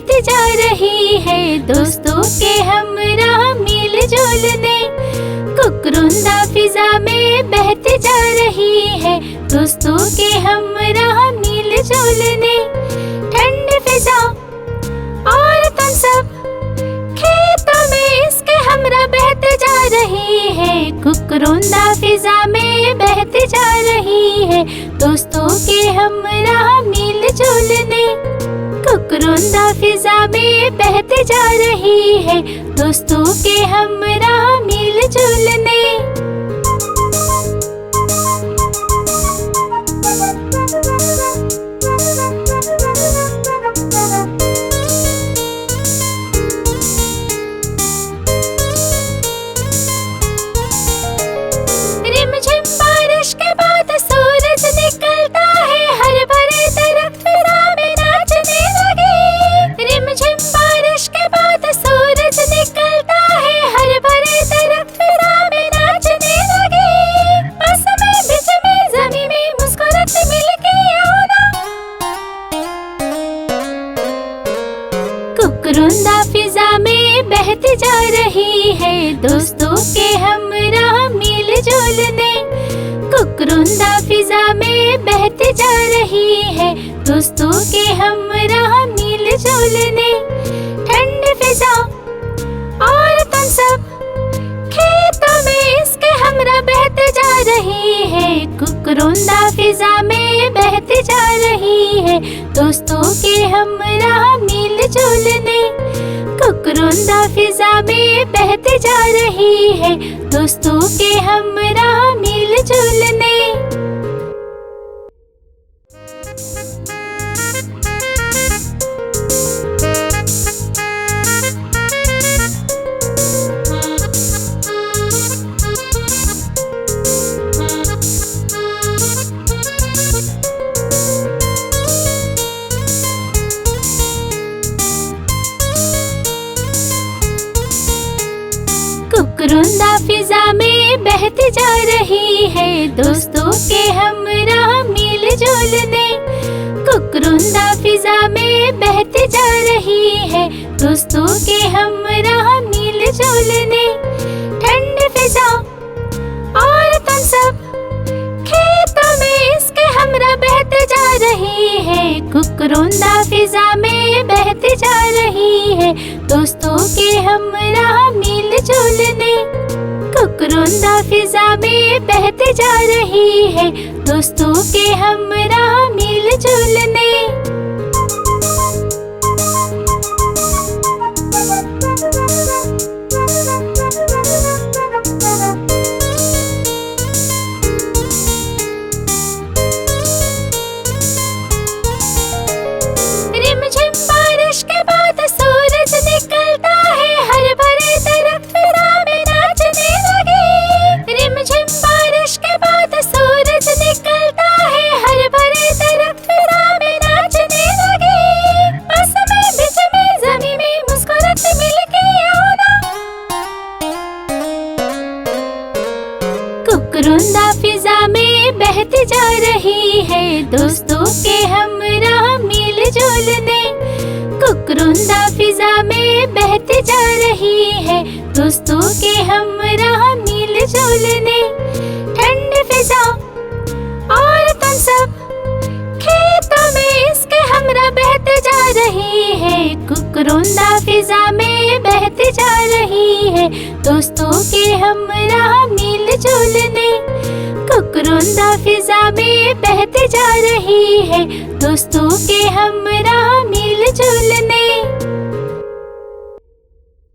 बहती जा रही है, दोस्तों के हमरा मिल जुलने। कुकरुंदा फिजा में बहती जा रही है, दोस्तों के हमरा मिल जुलने। ठंडी फिजा और तुम सब खेतों में इसके हमरा बहते जा रही है। कुकरुंदा फिजा में बहती जा रही है, दोस्तों के हमरा मिल जुलने। कुकरुंदा फिजा में बहती जा रही है, दोस्तों के हमरा मिल जुलने। रिमझिम बारिश के बाद सूरज निकलता है, हरे भरे दरख्त फिजा में नाचने लगे। रिमझिम बारिश के बाद सूरज निकलता है, हरे भरे दरख्त फिजा में नाचने लगे। बस में बीच में ज़मीं में मुस्कुराते मिलके आओ ना। कुकरुंदा फिजा में बहती जा रही है, दोस्तों के हमरा मिल जुलने। कुकरुंदा फिजा में बहती जा रही है, दोस्तों के हमरा मिल जुलने। ठंडी फिजा और तुम सब खेतों में इसके हमरा बहते जा रही है। कुकरुंदा फिजा में बहती जा रही है, दोस्तों के हमरा मिल जुलने। कुकरुंदा फिजा में बहती जा रही है, दोस्तों के हमरा मिल जुलने। कुकरुंदा फिजा में बहती जा रही है, दोस्तों के हमरा मिल जुलने। कुकरुंदा फिजा में बहती जा रही है, दोस्तों के हमरा मिल जुलने। ठंडी फिजा और तुम सब खेतों में इसके हमरा बहते जा रही है। कुकरुंदा फिजा में बहती जा रही है, दोस्तों के हमरा मिल जुलने। कुकरुंदा फिजा में बहती जा रही है, दोस्तों के हमरा मिल जुलने। रिमझिम बारिश के बाद सूरज निकलता है, हरे भरे दरख्त फिजा में नाचने लगे। रिमझिम बारिश के बाद सूरज निकलता है, हरे भरे दरख्त फिजा में नाचने लगे। बस में बीच में ज़मीं में मुस्कुराते मिलके आओ ना। कुकरुंदा फिजा में बहती जा रही है, दोस्तों के हमरा मिल जुलने। कुकरुंदा फिजा में बहती जा रही है, दोस्तों के हमरा मिल जुलने। ठंडी फिजा और तुम सब खेतों में इसके हमरा बहते जा रही है। कुकरुंदा फिजा में बहती जा रही है, दोस्तों के हमरा मिल जुलने। कुकरुंदा फिजा में बहती जा रही है, दोस्तों के हमरा मिल जुलने।